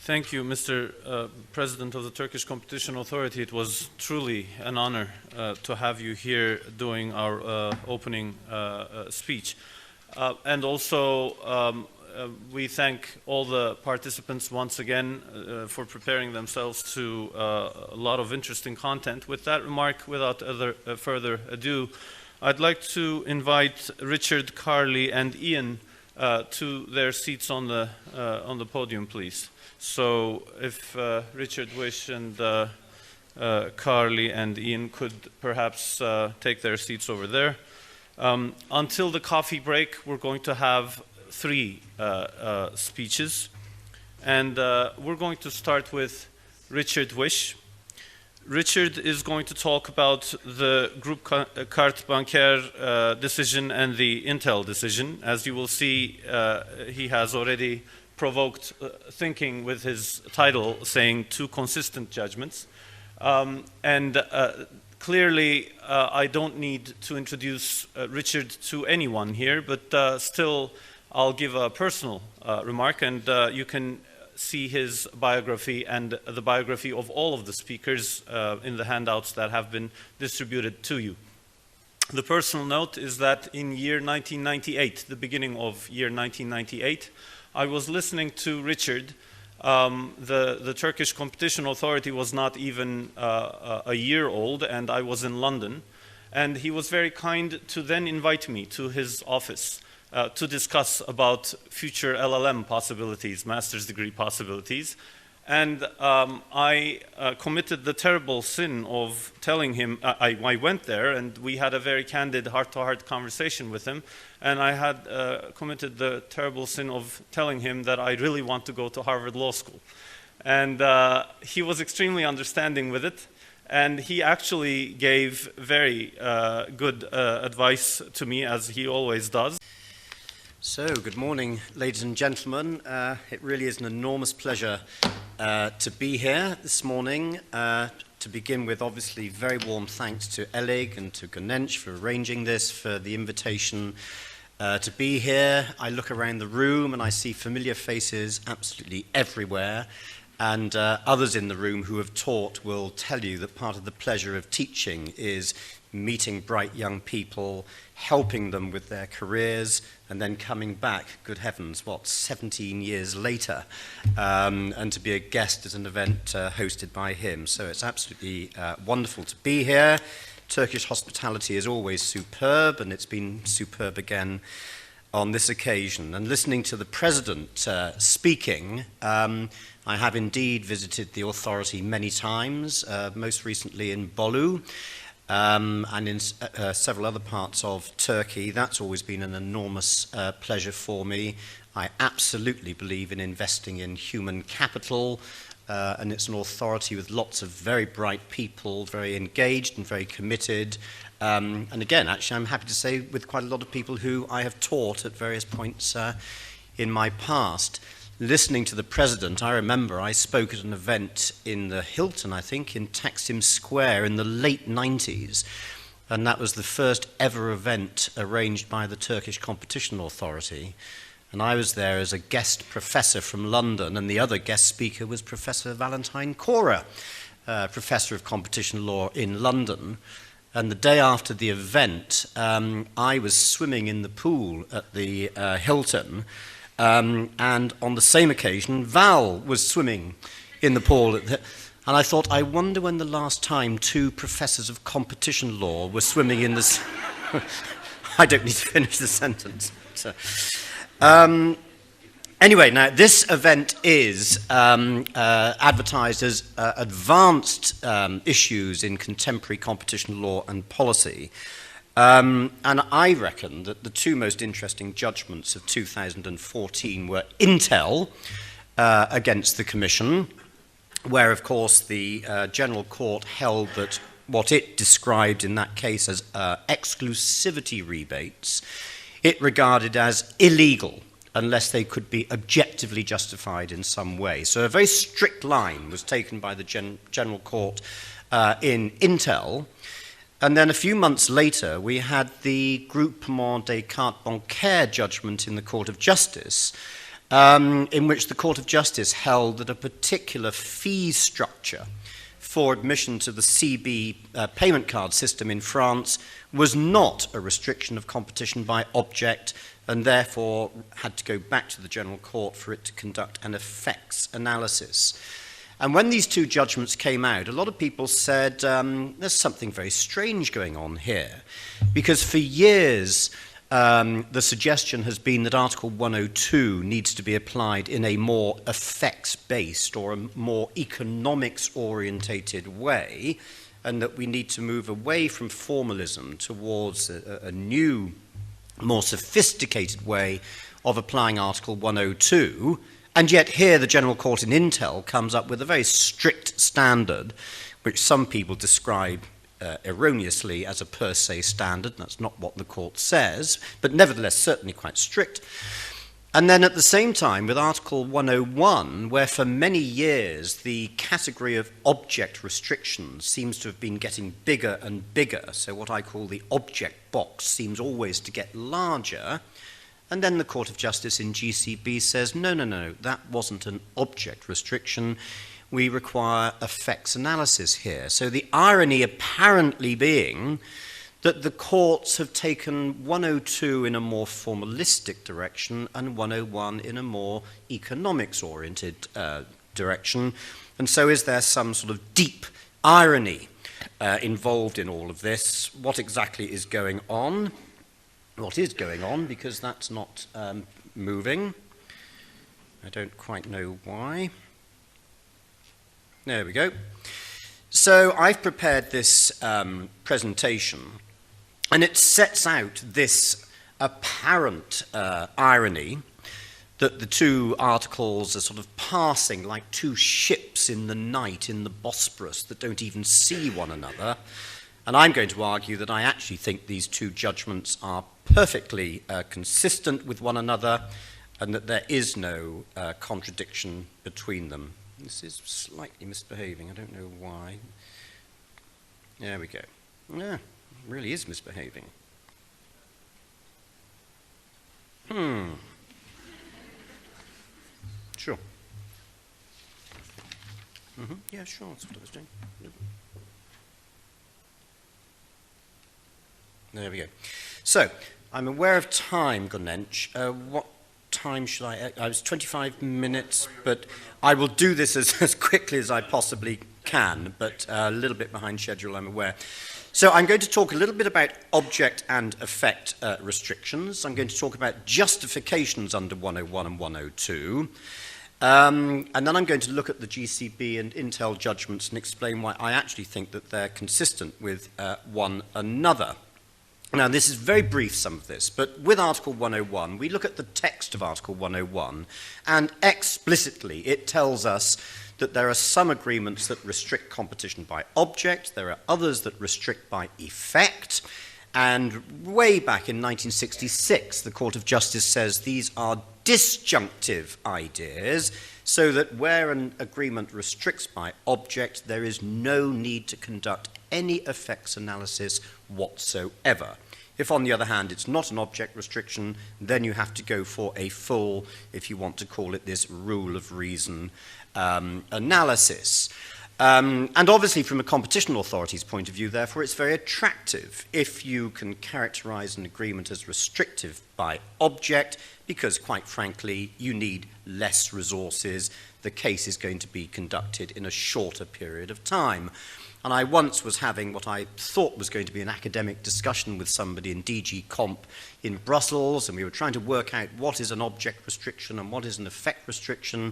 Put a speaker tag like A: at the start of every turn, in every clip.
A: Thank you, Mr. President of the Turkish Competition Authority. It was truly an honor to have you here doing our opening speech. And also, we thank all the participants once again for preparing themselves to a lot of interesting content. With that remark, without further ado, I'd like to invite Richard, Carly, and Ian to their seats on the podium, please. So, if Richard, Whish, and Carly and Ian could perhaps take their seats over there. Until the coffee break, we're going to have 3 speeches, and we're going to start with Richard Whish. Richard is going to talk about the Group Carte Bancaire decision and the Intel decision. As you will see, he has already provoked thinking with his title saying 2 consistent judgments. Clearly, I don't need to introduce Richard to anyone here, but still I'll give a personal remark, and you can see his biography and the biography of all of the speakers in the handouts that have been distributed to you. The personal note is that in year 1998, the beginning of year 1998, I was listening to Richard. The Turkish Competition Authority was not even a year old, and I was in London. And he was very kind to then invite me to his office to discuss about future LLM possibilities, master's degree possibilities. And I committed the terrible sin of telling him, I went there and we had a very candid heart-to-heart conversation with him, and I had committed the terrible sin of telling him that I really want to go to Harvard Law School. And he was extremely understanding with it, and he actually gave very good advice to me, as he always does.
B: So, good morning, ladies and gentlemen. It really is an enormous pleasure to be here this morning. To begin with, obviously, very warm thanks to ELIG and to Gönenç for arranging this, for the invitation to be here. I look around the room and I see familiar faces absolutely everywhere. And others in the room who have taught will tell you that part of the pleasure of teaching is meeting bright young people, helping them with their careers, and then coming back, good heavens, 17 years later, and to be a guest at an event hosted by him. So it's absolutely wonderful to be here. Turkish hospitality is always superb, and it's been superb again on this occasion. And listening to the President speaking, I have indeed visited the authority many times, most recently in Bolu, and in several other parts of Turkey. That's always been an enormous pleasure for me. I absolutely believe in investing in human capital, and it's an authority with lots of very bright people, very engaged and very committed. And again, actually, I'm happy to say with quite a lot of people who I have taught at various points in my past. Listening to the President, I remember I spoke at an event in the Hilton, I think, in Taksim Square in the late 90s. And that was the first ever event arranged by the Turkish Competition Authority. And I was there as a guest professor from London, and the other guest speaker was Professor Valentine Cora, Professor of Competition Law in London. And the day after the event, I was swimming in the pool at the Hilton, and on the same occasion, Val was swimming in the pool. And I thought, I wonder when the last time 2 professors of competition law were swimming in this. I don't need to finish the sentence. So, anyway, now this event is advertised as advanced issues in contemporary competition law and policy. And I reckon that the 2 most interesting judgments of 2014 were Intel against the Commission, where, of course, the General Court held that what it described in that case as exclusivity rebates, it regarded as illegal unless they could be objectively justified in some way. So a very strict line was taken by the General Court in Intel. And then a few months later, we had the Groupement des Cartes Bancaires judgment in the Court of Justice, in which the Court of Justice held that a particular fee structure for admission to the CB payment card system in France was not a restriction of competition by object, and therefore had to go back to the General Court for it to conduct an effects analysis. And when these two judgments came out, a lot of people said, there's something very strange going on here, because for years the suggestion has been that Article 102 needs to be applied in a more effects-based or a more economics-orientated way, and that we need to move away from formalism towards a new, more sophisticated way of applying Article 102. And yet here the General Court in Intel comes up with a very strict standard, which some people describe erroneously as a per se standard. That's not what the court says, but nevertheless certainly quite strict. And then at the same time with Article 101, where for many years the category of object restrictions seems to have been getting bigger and bigger, so what I call the object box seems always to get larger, and then the Court of Justice in GCB says, no, that wasn't an object restriction. We require effects analysis here. So the irony apparently being that the courts have taken 102 in a more formalistic direction and 101 in a more economics-oriented direction. And so is there some sort of deep irony involved in all of this? What exactly is going on? What is going on, because that's not moving. I don't quite know why. There we go. So I've prepared this presentation, and it sets out this apparent irony that the two articles are sort of passing like two ships in the night in the Bosporus that don't even see one another. And I'm going to argue that I actually think these two judgments are perfectly consistent with one another, and that there is no contradiction between them. This is slightly misbehaving. I don't know why. There we go. Yeah, it really is misbehaving. Sure. Yeah, sure, that's what I was doing. There we go. So, I'm aware of time, Gönenç. What time should I was 25 minutes, but I will do this as quickly as I possibly can, but a little bit behind schedule, I'm aware. So I'm going to talk a little bit about object and effect restrictions. I'm going to talk about justifications under 101 and 102. And then I'm going to look at the GCB and Intel judgments and explain why I actually think that they're consistent with one another. Now, this is very brief, some of this, but with Article 101, we look at the text of Article 101, and explicitly it tells us that there are some agreements that restrict competition by object, there are others that restrict by effect, and way back in 1966, the Court of Justice says these are disjunctive ideas, so that where an agreement restricts by object, there is no need to conduct any effects analysis whatsoever. If, on the other hand, it's not an object restriction, then you have to go for a full, if you want to call it this, rule of reason analysis. And obviously, from a competition authority's point of view, therefore, it's very attractive if you can characterize an agreement as restrictive by object, because, quite frankly, you need less resources. The case is going to be conducted in a shorter period of time. And I once was having what I thought was going to be an academic discussion with somebody in DG Comp in Brussels, and we were trying to work out what is an object restriction and what is an effect restriction.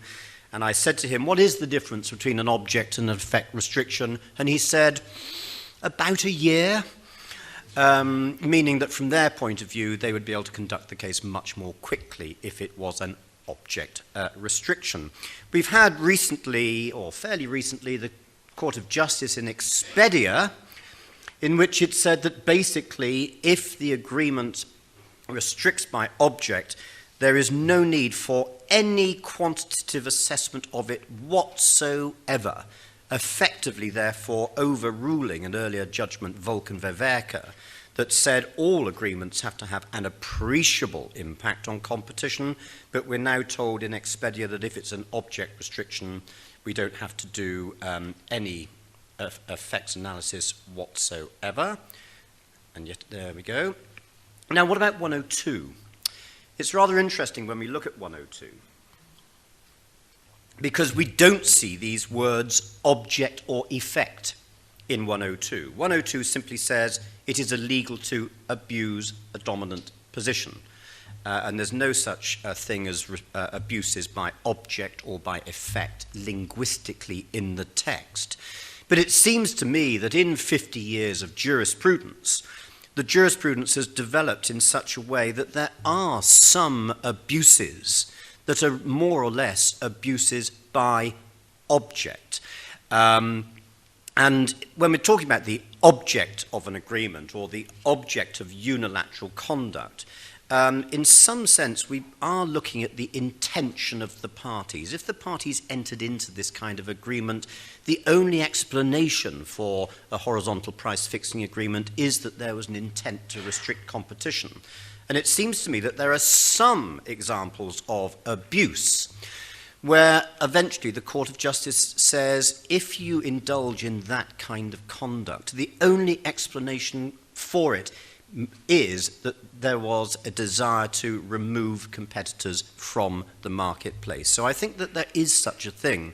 B: And I said to him, what is the difference between an object and an effect restriction? And he said, about a year, meaning that from their point of view, they would be able to conduct the case much more quickly if it was an object restriction. We've had recently, or fairly recently, the Court of Justice in Expedia, in which it said that basically if the agreement restricts by object, there is no need for any quantitative assessment of it whatsoever, effectively therefore overruling an earlier judgment, Volk and Verwerker, that said all agreements have to have an appreciable impact on competition, but we're now told in Expedia that if it's an object restriction, we don't have to do any effects analysis whatsoever. And yet, there we go. Now, what about 102? It's rather interesting when we look at 102, because we don't see these words object or effect in 102. 102 simply says it is illegal to abuse a dominant position. And there's no such thing as abuses by object or by effect linguistically in the text. But it seems to me that in 50 years of jurisprudence, the jurisprudence has developed in such a way that there are some abuses that are more or less abuses by object. And when we're talking about the object of an agreement or the object of unilateral conduct, in some sense we are looking at the intention of the parties. If the parties entered into this kind of agreement, the only explanation for a horizontal price fixing agreement is that there was an intent to restrict competition. And it seems to me that there are some examples of abuse where eventually the Court of Justice says, if you indulge in that kind of conduct, the only explanation for it is that there was a desire to remove competitors from the marketplace. So I think that there is such a thing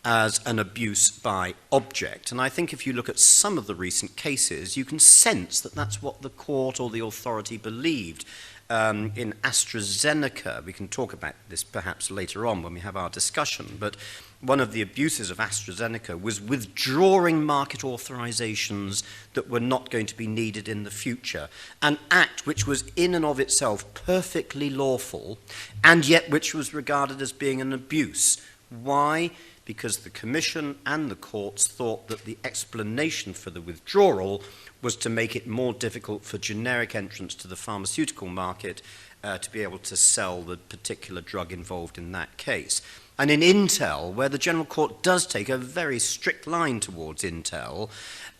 B: as an abuse by object. And I think if you look at some of the recent cases, you can sense that that's what the court or the authority believed. In AstraZeneca, we can talk about this perhaps later on when we have our discussion, but one of the abuses of AstraZeneca was withdrawing market authorizations that were not going to be needed in the future, an act which was in and of itself perfectly lawful, and yet which was regarded as being an abuse. Why? Because the Commission and the courts thought that the explanation for the withdrawal was to make it more difficult for generic entrants to the pharmaceutical market to be able to sell the particular drug involved in that case. And in Intel, where the General Court does take a very strict line towards Intel,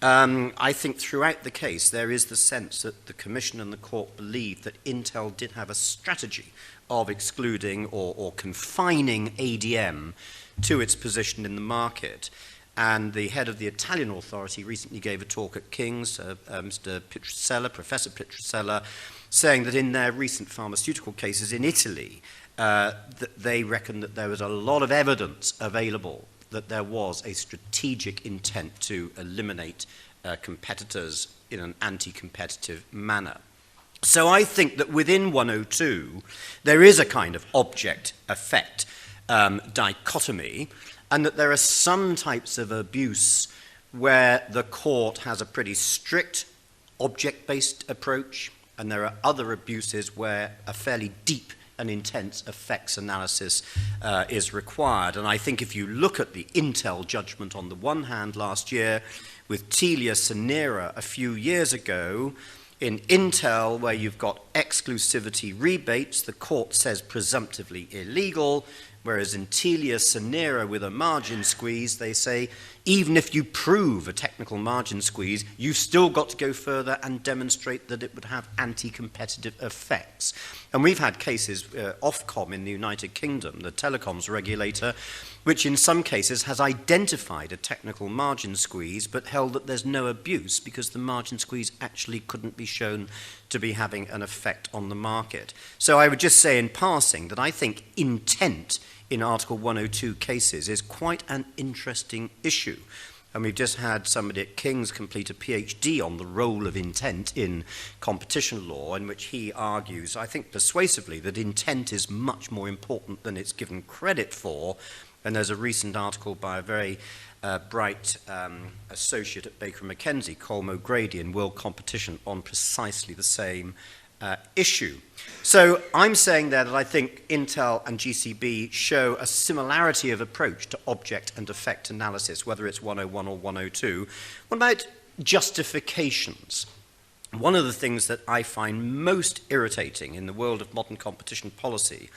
B: I think throughout the case there is the sense that the Commission and the Court believed that Intel did have a strategy of excluding or confining ADM to its position in the market. And the head of the Italian authority recently gave a talk at King's, Mr. Pitrusella, Professor Pitrusella, saying that in their recent pharmaceutical cases in Italy, that they reckon that there was a lot of evidence available that there was a strategic intent to eliminate competitors in an anti-competitive manner. So I think that within 102, there is a kind of object-effect dichotomy, and that there are some types of abuse where the court has a pretty strict object-based approach, and there are other abuses where a fairly deep and intense effects analysis is required. And I think if you look at the Intel judgment on the one hand last year, with Telia Sonera a few years ago, in Intel, where you've got exclusivity rebates, the court says presumptively illegal, whereas in Telia Sonera with a margin squeeze, they say, even if you prove a technical margin squeeze, you've still got to go further and demonstrate that it would have anti-competitive effects. And we've had cases, Ofcom in the United Kingdom, the telecoms regulator, which in some cases has identified a technical margin squeeze, but held that there's no abuse because the margin squeeze actually couldn't be shown to be having an effect on the market. So I would just say in passing that I think intent in Article 102 cases is quite an interesting issue. And we've just had somebody at King's complete a PhD on the role of intent in competition law, in which he argues, I think persuasively, that intent is much more important than it's given credit for. And there's a recent article by a very bright associate at Baker McKenzie, Colm O'Grady, in World Competition on precisely the same issue. So I'm saying there that I think Intel and GCB show a similarity of approach to object and effect analysis, whether it's 101 or 102. What about justifications? One of the things that I find most irritating in the world of modern competition policy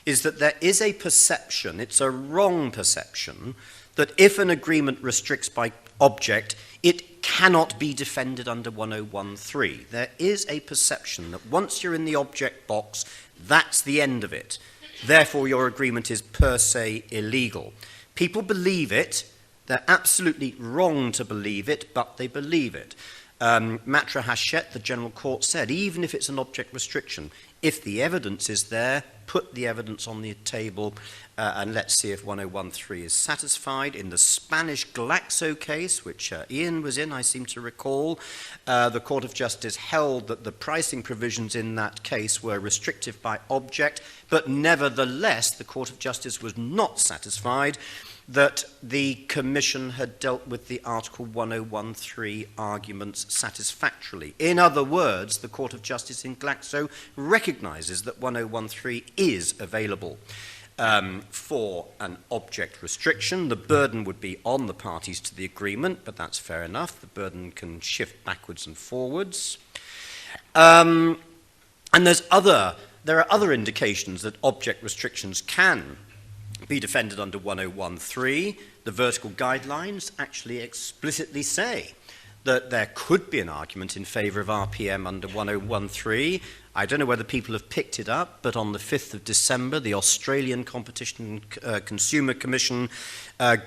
B: is that there is a perception, it's a wrong perception, that if an agreement restricts by object, it cannot be defended under 1013. There is a perception that once you're in the object box, that's the end of it. Therefore, your agreement is per se illegal. People believe it. They're absolutely wrong to believe it, but they believe it. Matra Hachette, the General Court, said, even if it's an object restriction, if the evidence is there, put the evidence on the table and let's see if 1013 is satisfied. In the Spanish Glaxo case, which Ian was in, I seem to recall, the Court of Justice held that the pricing provisions in that case were restrictive by object, but nevertheless, the Court of Justice was not satisfied that the Commission had dealt with the Article 1013 arguments satisfactorily. In other words, the Court of Justice in Glaxo recognises that 1013 is available for an object restriction. The burden would be on the parties to the agreement, but that's fair enough. The burden can shift backwards and forwards. And there are other indications that object restrictions can be defended under 1013. The vertical guidelines actually explicitly say that there could be an argument in favour of RPM under 1013. I don't know whether people have picked it up, but on the 5th of December, the Australian Competition and Consumer Commission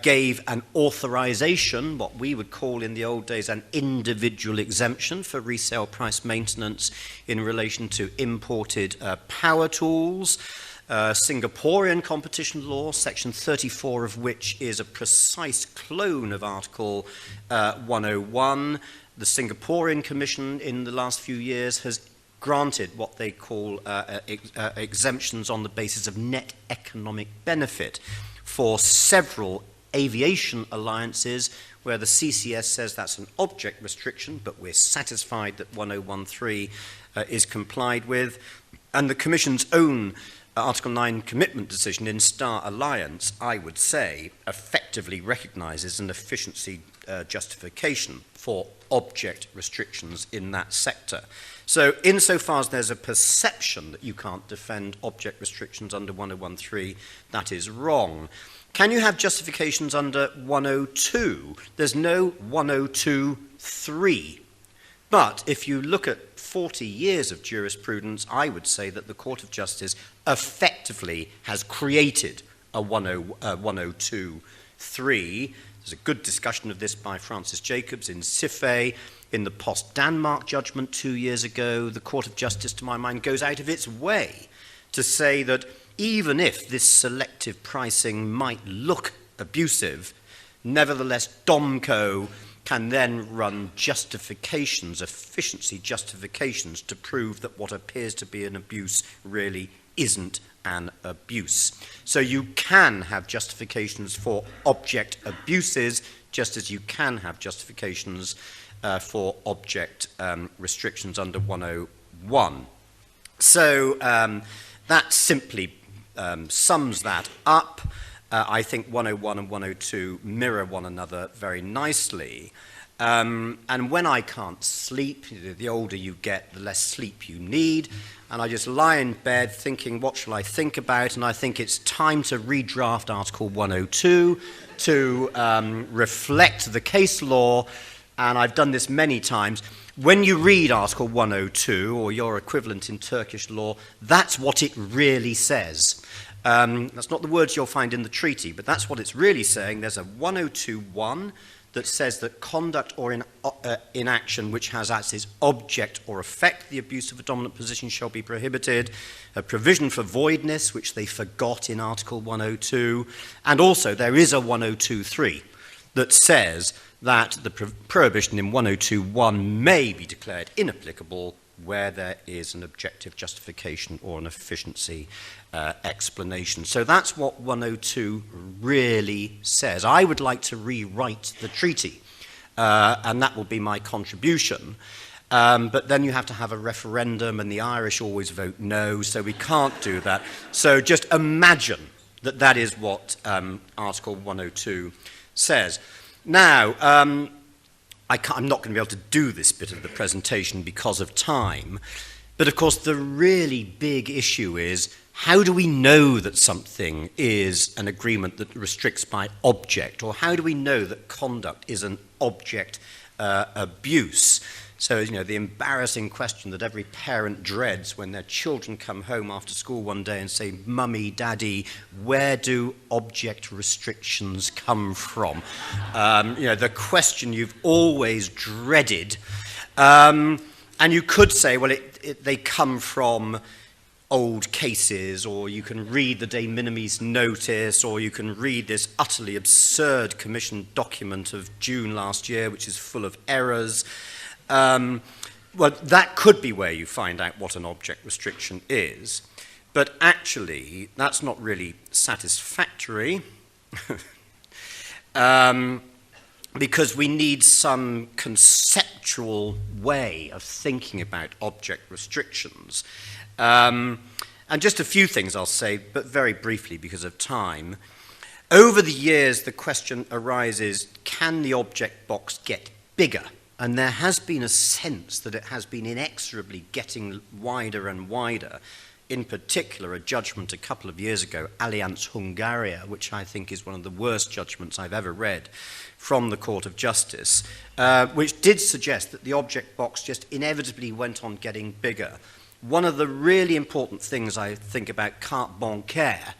B: gave an authorisation, what we would call in the old days an individual exemption for resale price maintenance in relation to imported power tools. Singaporean competition law, section 34 of which is a precise clone of Article 101. The Singaporean Commission in the last few years has granted what they call exemptions on the basis of net economic benefit for several aviation alliances where the CCS says that's an object restriction, but we're satisfied that 1013 is complied with. And the Commission's own Article 9 commitment decision in Star Alliance, I would say, effectively recognises an efficiency justification for object restrictions in that sector. So insofar as there's a perception that you can't defend object restrictions under 1013, that is wrong. Can you have justifications under 102? There's no 102.3. But if you look at 40 years of jurisprudence, I would say that the Court of Justice effectively has created a 102.3. There's a good discussion of this by Francis Jacobs in Sife. In the Post-Denmark judgment 2 years ago, the Court of Justice, to my mind, goes out of its way to say that even if this selective pricing might look abusive, nevertheless, DOMCO can then run justifications, efficiency justifications, to prove that what appears to be an abuse really isn't an abuse. So you can have justifications for object abuses, just as you can have justifications for object restrictions under 101. So that simply sums that up. I think 101 and 102 mirror one another very nicely. And when I can't sleep, the older you get, the less sleep you need. And I just lie in bed thinking, what shall I think about? And I think it's time to redraft Article 102 to reflect the case law. And I've done this many times. When you read Article 102, or your equivalent in Turkish law, that's what it really says. That's not the words you'll find in the treaty, but that's what it's really saying. There's a 102.1 that says that conduct or inaction which has as its object or effect the abuse of a dominant position shall be prohibited. A provision for voidness, which they forgot in Article 102. And also there is a 102.3 that says that the prohibition in 102.1 may be declared inapplicable where there is an objective justification or an efficiency explanation. So that's what 102 really says. I would like to rewrite the treaty, and that will be my contribution. But then you have to have a referendum, and the Irish always vote no, so we can't do that. So just imagine that that is what Article 102 says. Now, I'm not going to be able to do this bit of the presentation because of time, but of course the really big issue is, how do we know that something is an agreement that restricts by object, or how do we know that conduct is an object abuse. So, you know, the embarrassing question that every parent dreads when their children come home after school one day and say, "Mummy, Daddy, where do object restrictions come from?" You know, the question you've always dreaded. And you could say, well, they come from old cases, or you can read the de minimis notice, or you can read this utterly absurd commission document of June last year, which is full of errors. Well, that could be where you find out what an object restriction is, but actually that's not really satisfactory because we need some conceptual way of thinking about object restrictions. And just a few things I'll say, but very briefly because of time. Over the years, the question arises, can the object box get bigger? And there has been a sense that it has been inexorably getting wider and wider. In particular, a judgment a couple of years ago, Allianz Hungaria, which I think is one of the worst judgments I've ever read from the Court of Justice, which did suggest that the object box just inevitably went on getting bigger. One of the really important things I think about carte bancaire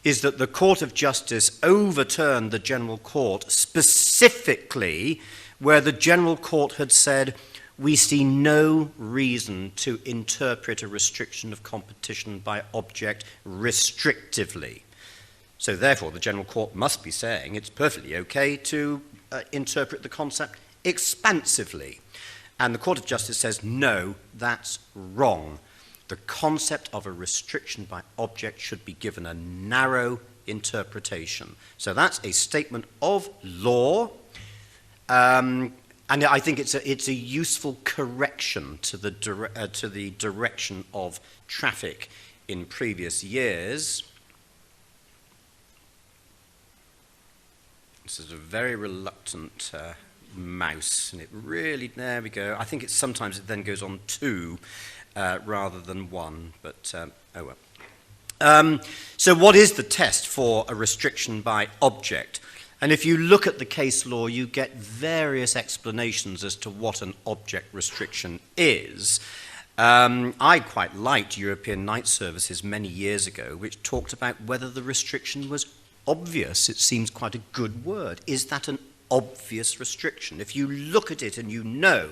B: is that the Court of Justice overturned the General Court specifically where the General Court had said, we see no reason to interpret a restriction of competition by object restrictively. So therefore, the General Court must be saying it's perfectly okay to interpret the concept expansively. And the Court of Justice says, no, that's wrong. The concept of a restriction by object should be given a narrow interpretation. So that's a statement of law. And I think it's a useful correction to the direction of traffic in previous years. This is a very reluctant mouse, and it really, there we go. I think it's sometimes it then goes on 2 rather than 1, but oh well. So what is the test for a restriction by object? And if you look at the case law, you get various explanations as to what an object restriction is. I quite liked European Night Services many years ago, which talked about whether the restriction was obvious. It seems quite a good word. Is that an obvious restriction? If you look at it and you know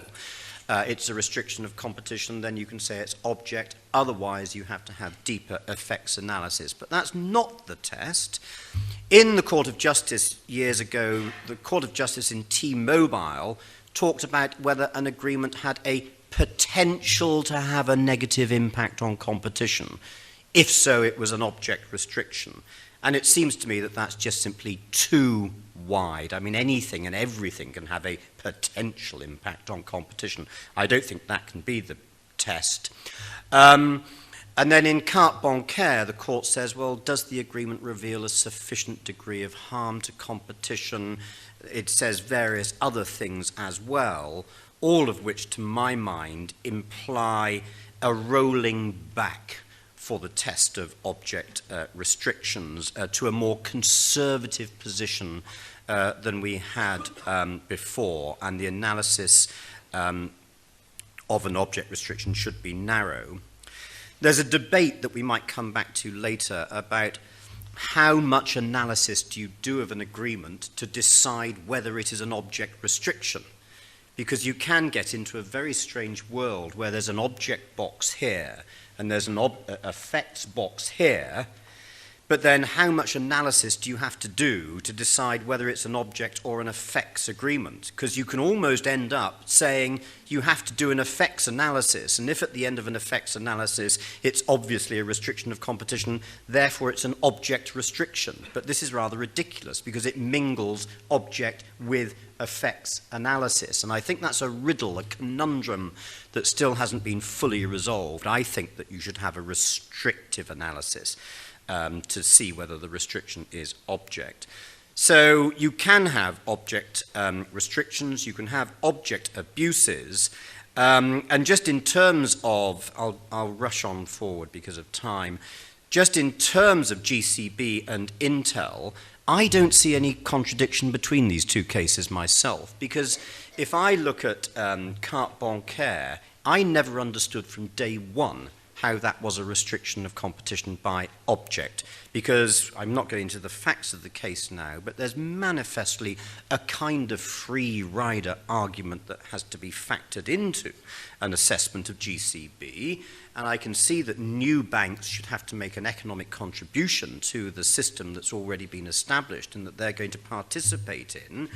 B: it's a restriction of competition, then you can say it's object. Otherwise, you have to have deeper effects analysis. But that's not the test. In the Court of Justice years ago, the Court of Justice in T-Mobile talked about whether an agreement had a potential to have a negative impact on competition. If so, it was an object restriction. And it seems to me that that's just simply too wide. I mean, anything and everything can have a potential impact on competition. I don't think that can be the test. And then in carte bancaire, the court says, well, does the agreement reveal a sufficient degree of harm to competition? It says various other things as well, all of which, to my mind, imply a rolling back for the test of object restrictions to a more conservative position than we had before, and the analysis of an object restriction should be narrow. There's a debate that we might come back to later about how much analysis do you do of an agreement to decide whether it is an object restriction. Because you can get into a very strange world where there's an object box here and there's an effects box here, but then how much analysis do you have to do to decide whether it's an object or an effects agreement? Because you can almost end up saying you have to do an effects analysis, and if at the end of an effects analysis it's obviously a restriction of competition, therefore it's an object restriction. But this is rather ridiculous because it mingles object with effects analysis, and I think that's a riddle, a conundrum that still hasn't been fully resolved. I think that you should have a restrictive analysis to see whether the restriction is object. So you can have object restrictions, you can have object abuses, and just in terms of, I'll rush on forward because of time, just in terms of GCB and Intel, I don't see any contradiction between these two cases myself, because if I look at carte bancaire, I never understood from day one how that was a restriction of competition by object, because I'm not going into the facts of the case now, but there's manifestly a kind of free rider argument that has to be factored into an assessment of GCB, and I can see that new banks should have to make an economic contribution to the system that's already been established and that they're going to participate in.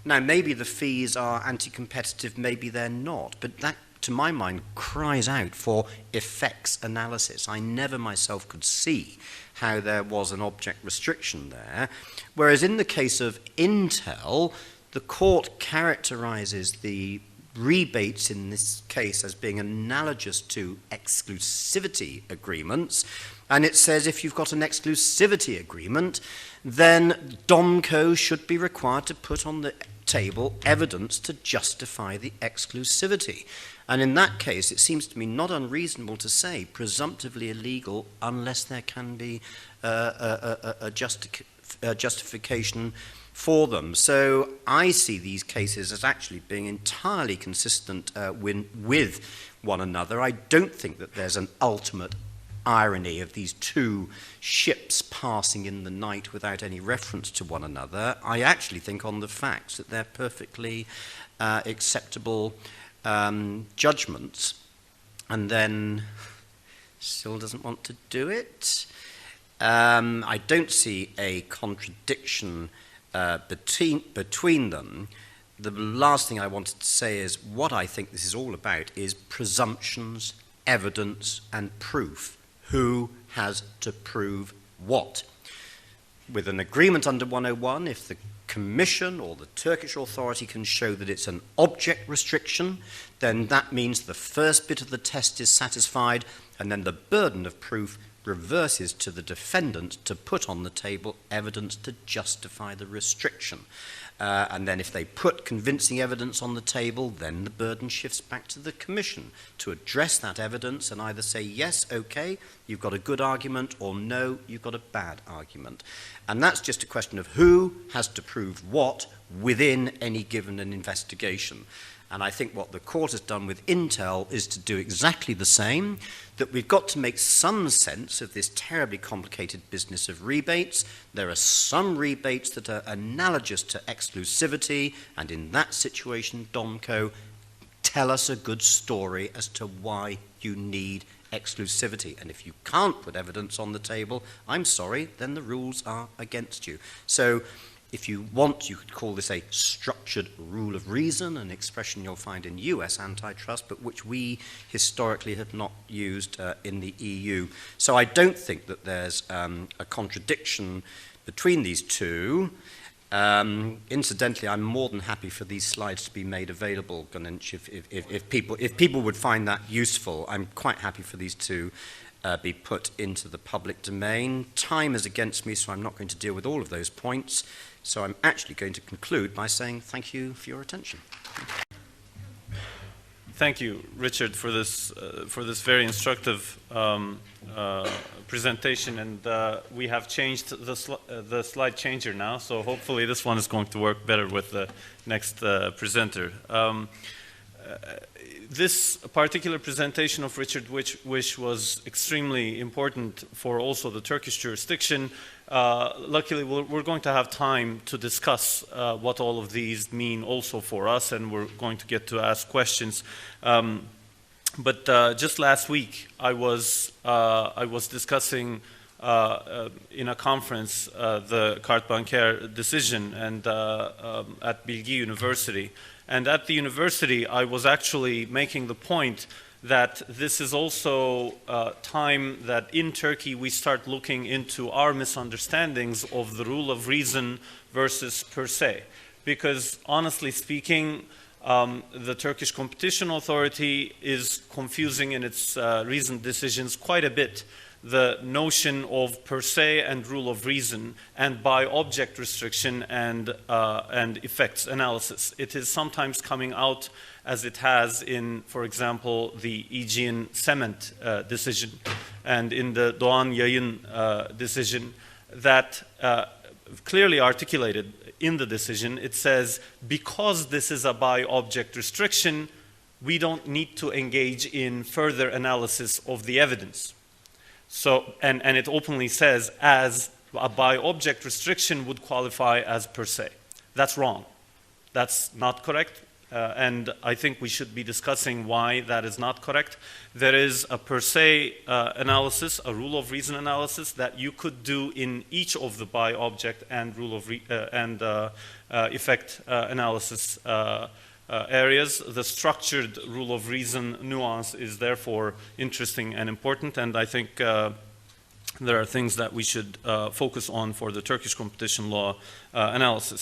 B: Now, maybe the fees are anti-competitive, maybe they're not, but that, to my mind, cries out for effects analysis. I never myself could see how there was an object restriction there, whereas in the case of Intel, the court characterizes the rebates in this case as being analogous to exclusivity agreements, and it says if you've got an exclusivity agreement, then DOMCO should be required to put on the table evidence to justify the exclusivity. And in that case, it seems to me not unreasonable to say presumptively illegal unless there can be a justification for them. So I see these cases as actually being entirely consistent with one another. I don't think that there's an ultimate irony of these two ships passing in the night without any reference to one another. I actually think on the facts that they're perfectly acceptable judgments, and then still doesn't want to do it. I don't see a contradiction between them. The last thing I wanted to say is what I think this is all about is presumptions, evidence, and proof. Who has to prove what? With an agreement under 101, if the Commission or the Turkish authority can show that it's an object restriction, then that means the first bit of the test is satisfied, and then the burden of proof reverses to the defendant to put on the table evidence to justify the restriction. And then if they put convincing evidence on the table, then the burden shifts back to the Commission to address that evidence and either say, yes, okay, you've got a good argument, or no, you've got a bad argument. And that's just a question of who has to prove what within any given an investigation. And I think what the court has done with Intel is to do exactly the same, that we've got to make some sense of this terribly complicated business of rebates. There are some rebates that are analogous to exclusivity, and in that situation, DOMCO, tell us a good story as to why you need exclusivity. And if you can't put evidence on the table, I'm sorry, then the rules are against you. So if you want, you could call this a structured rule of reason, an expression you'll find in US antitrust, but which we historically have not used in the EU. So I don't think that there's a contradiction between these two. Incidentally, I'm more than happy for these slides to be made available, Gönenç, if people would find that useful. I'm quite happy for these to be put into the public domain. Time is against me, so I'm not going to deal with all of those points. So I'm actually going to conclude by saying thank you for your attention.
A: Thank you, Richard, for this very instructive presentation. And we have changed the slide changer now, so hopefully this one is going to work better with the next presenter. This particular presentation of Richard Whish was extremely important for also the Turkish jurisdiction. Luckily, we're going to have time to discuss what all of these mean also for us, and we're going to get to ask questions. But just last week, I was discussing in a conference the carte bancaire decision and at Bilgi University. And at the university, I was actually making the point that this is also time that in Turkey we start looking into our misunderstandings of the rule of reason versus per se. Because honestly speaking, the Turkish Competition Authority is confusing in its recent decisions quite a bit the notion of per se and rule of reason and by object restriction and effects analysis. It is sometimes coming out as it has in, for example, the Aegean Cement decision and in the Doğan Yayın decision, that clearly articulated in the decision. It says, because this is a by-object restriction, we don't need to engage in further analysis of the evidence. So, and it openly says, as a by-object restriction would qualify as per se. That's wrong. That's not correct. And I think we should be discussing why that is not correct. There is a per se analysis, a rule of reason analysis that you could do in each of the by-object and rule of effect analysis areas. The structured rule of reason nuance is therefore interesting and important, and I think there are things that we should focus on for the Turkish competition law analysis.